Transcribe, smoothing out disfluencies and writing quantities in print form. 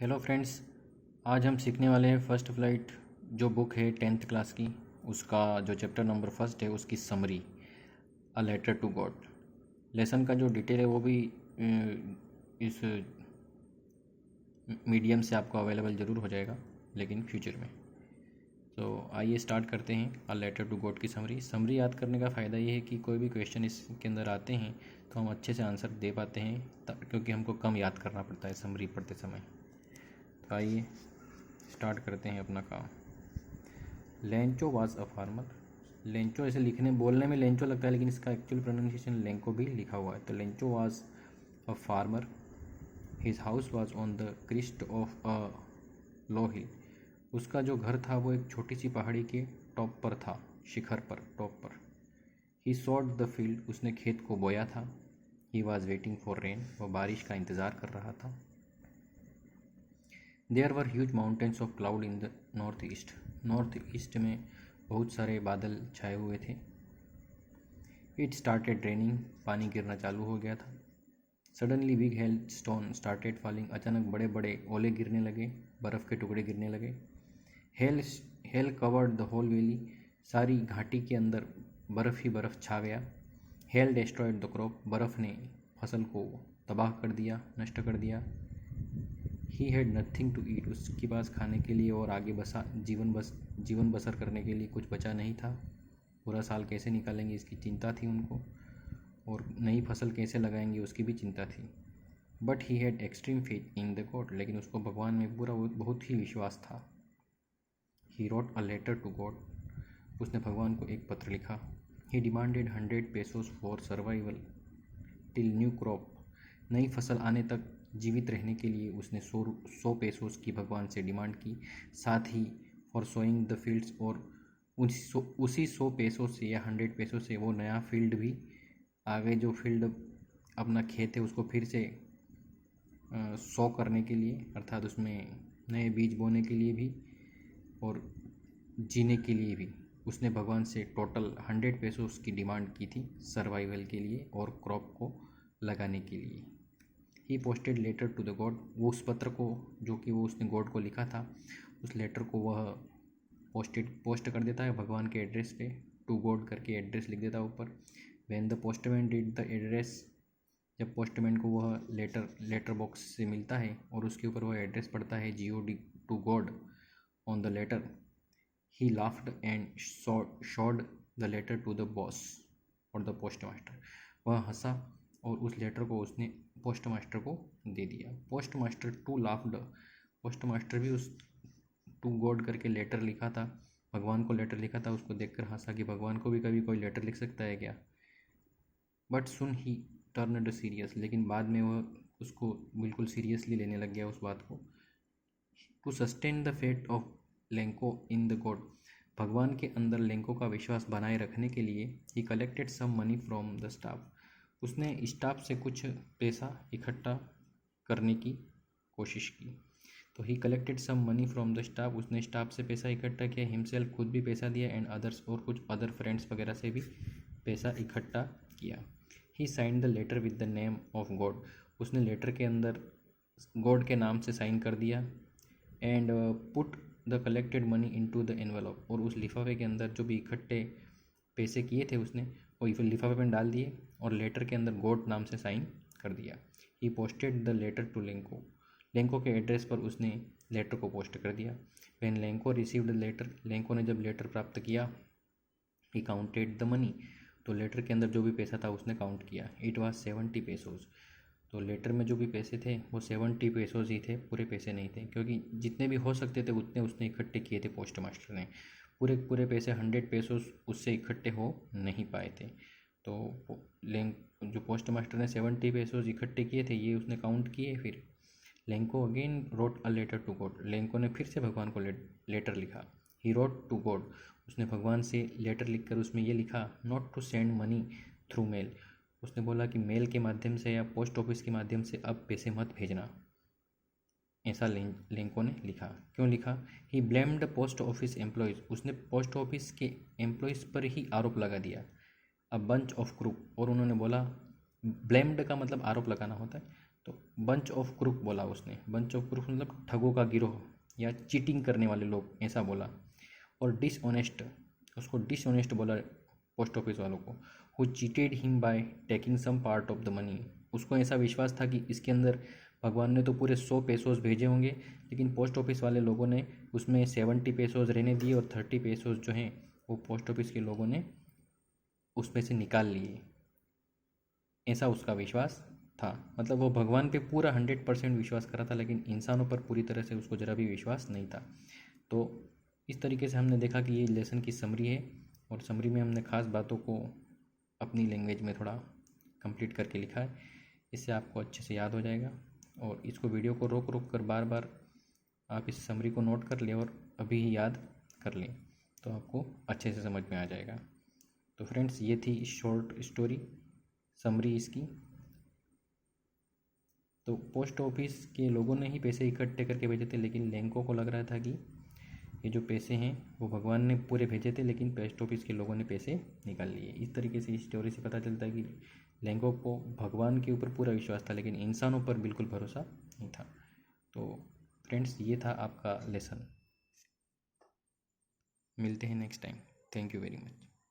Hello friends, आज हम सीखने वाले हैं फर्स्ट फ्लाइट जो बुक है 10th क्लास की। उसका जो चैप्टर नंबर फर्स्ट है उसकी summary, a letter to God. Lesson का जो डिटेल है वो भी इस मीडियम से आपको अवेलेबल ज़रूर हो जाएगा, लेकिन फ्यूचर में। तो आइए स्टार्ट करते हैं अ लेटर टू गॉड की समरी याद करने का फ़ायदा ये है कि कोई भी क्वेश्चन इसके अंदर आते हैं तो हम अच्छे से आंसर दे पाते हैं, क्योंकि हमको कम याद करना पड़ता है समरी पढ़ते समय। तो आइए स्टार्ट करते हैं अपना काम। Lencho was a farmer. Lencho ऐसे बोलने में लेंचो लगता है, लेकिन इसका एक्चुअल प्रोनाउंसिएशन लेंको भी लिखा हुआ है। तो Lencho was a farmer. His house was on the crest of a low hill. उसका जो घर था वो एक छोटी सी पहाड़ी के टॉप पर था, शिखर पर, टॉप पर। He sowed the field. उसने खेत को बोया था। He was waiting for rain. वह बारिश का इंतज़ार कर रहा था। There were huge mountains of cloud in the north east. North east में बहुत सारे बादल छाए हुए थे। It started raining. पानी गिरना चालू हो गया था। Suddenly big hailstone started falling. अचानक बड़े बड़े ओले गिरने लगे, बर्फ़ के टुकड़े गिरने लगे। Hail hail covered the whole valley. सारी घाटी के अंदर बर्फ़ ही बर्फ़ छा गया। Hail destroyed the crop. बर्फ़ ने फसल को तबाह कर दिया, नष्ट कर दिया। He had nothing to eat. उसके पास खाने के लिए और आगे जीवन बसर करने के लिए कुछ बचा नहीं था। पूरा साल कैसे निकालेंगे इसकी चिंता थी उनको, और नई फसल कैसे लगाएंगे उसकी भी चिंता थी। But he had extreme faith in the God. लेकिन उसको भगवान में पूरा बहुत ही विश्वास था। He wrote a letter to God. उसने भगवान को एक पत्र लिखा। He demanded 100 pesos for survival till new crop. नई फसल आने तक जीवित रहने के लिए उसने 100 पेसोस की भगवान से डिमांड की। साथ ही फॉर सोइंग द फील्ड्स, और उसी 100 पेसों से या 100 पेसों से वो नया फील्ड भी, आगे जो फील्ड अपना खेत है उसको फिर से सो करने के लिए, अर्थात उसमें नए बीज बोने के लिए भी और जीने के लिए भी उसने भगवान से टोटल 100 पेसोस की डिमांड की थी, सर्वाइवल के लिए और क्रॉप को लगाने के लिए। He posted letter to the God. वो उस पत्र को, जो कि वो उसने गॉड को लिखा था, उस लेटर को वह पोस्ट कर देता है भगवान के एड्रेस पे। टू गॉड करके एड्रेस लिख देता है ऊपर। When the postman did the address. जब पोस्टमैन को वह लेटर बॉक्स से मिलता है और उसके ऊपर वह एड्रेस पढ़ता है, GOD to God on the letter, he laughed and showed the letter to the boss और द पोस्ट मास्टर। वह हंसा और उस लेटर को उसने पोस्ट मास्टर को दे दिया। Postmaster too laughed. Postmaster भी उस टू गॉड करके लेटर लिखा था, भगवान को लेटर लिखा था, उसको देखकर हंसा कि भगवान को भी कभी कोई लेटर लिख सकता है क्या। But soon he turned serious. लेकिन बाद में वह उसको बिल्कुल सीरियसली लेने लग गया उस बात को। To sustain the faith of Lencho in the God. भगवान के अंदर लेंको का विश्वास बनाए रखने के लिए he collected some money from the staff. उसने स्टाफ से कुछ पैसा इकट्ठा करने की कोशिश की। तो he collected some money from the staff. उसने स्टाफ से पैसा इकट्ठा किया। हिमसेल्फ खुद भी पैसा दिया, एंड अदर्स, और कुछ अदर फ्रेंड्स वगैरह से भी पैसा इकट्ठा किया। He sign the letter with the name of God. उसने लेटर के अंदर गॉड के नाम से साइन कर दिया। And put the collected money into the envelope. और उस लिफाफे के अंदर जो भी इकट्ठे पैसे किए थे उसने वो लिफाफे में डाल दिए और लेटर के अंदर गॉड नाम से साइन कर दिया। He posted the letter to Lencho. Lencho के एड्रेस पर उसने लेटर को पोस्ट कर दिया। When Lencho received the letter. Lencho ने जब लेटर प्राप्त किया, ही काउंटेड द मनी। तो लेटर के अंदर जो भी पैसा था उसने काउंट किया। It was 70 pesos. तो लेटर में जो भी पैसे थे वो 70 पेसोज ही थे, पूरे पैसे नहीं थे, क्योंकि जितने भी हो सकते थे उतने उसने इकट्ठे किए थे पोस्ट मास्टर ने। पूरे पैसे 100 पेसोज उससे इकट्ठे हो नहीं पाए थे। तो जो पोस्ट मास्टर ने 70 पेसोज इकट्ठे किए थे ये उसने काउंट किए। फिर Lencho again wrote a letter to God. Lencho ने फिर से भगवान को लेटर लिखा। He wrote to God. उसने भगवान से लेटर लिखकर उसमें ये लिखा, not to send money through mail. उसने बोला कि मेल के माध्यम से या पोस्ट ऑफिस के माध्यम से अब पैसे मत भेजना, ऐसा लेंको ने लिखा। क्यों लिखा? ही ब्लेम्ड पोस्ट ऑफिस एम्प्लॉयज़। उसने पोस्ट ऑफिस के एम्प्लॉयज़ पर ही आरोप लगा दिया। A bunch of crook. और उन्होंने बोला, ब्लेम्ड का मतलब आरोप लगाना होता है, तो बंच ऑफ क्रूक बोला उसने। बंच ऑफ क्रूक मतलब ठगों का गिरोह या चीटिंग करने वाले लोग, ऐसा बोला। और डिसऑनेस्ट, उसको डिसऑनेस्ट बोला पोस्ट ऑफिस वालों को। Who cheated him by taking some part of the money. उसको ऐसा विश्वास था कि इसके अंदर भगवान ने तो पूरे 100 पेसोज भेजे होंगे, लेकिन पोस्ट ऑफिस वाले लोगों ने उसमें 70 पेसोज रहने दिए और 30 पेसोज जो हैं वो पोस्ट ऑफिस के लोगों ने उसमें से निकाल लिए। ऐसा उसका विश्वास था। मतलब वो भगवान पे पूरा 100% विश्वास करा था, लेकिन इंसानों पर पूरी तरह से उसको ज़रा भी विश्वास नहीं था। तो इस तरीके से हमने देखा कि ये लेसन की समरी है, और समरी में हमने ख़ास बातों को अपनी लैंग्वेज में थोड़ा कंप्लीट करके लिखा है। इससे आपको अच्छे से याद हो जाएगा। और इसको वीडियो को रोक रोक कर बार बार आप इस समरी को नोट कर लें और अभी ही याद कर लें, तो आपको अच्छे से समझ में आ जाएगा। तो फ्रेंड्स, ये थी शॉर्ट स्टोरी समरी इसकी। तो पोस्ट ऑफिस के लोगों ने ही पैसे इकट्ठे करके भेजे थे, लेकिन लेंको को लग रहा था कि ये जो पैसे हैं वो भगवान ने पूरे भेजे थे, लेकिन पोस्ट ऑफिस के लोगों ने पैसे निकाल लिए। इस तरीके से इस स्टोरी से पता चलता है कि लेंको को भगवान के ऊपर पूरा विश्वास था, लेकिन इंसानों पर बिल्कुल भरोसा नहीं था। तो फ्रेंड्स, ये था आपका लेसन। मिलते हैं next time. Thank you very much.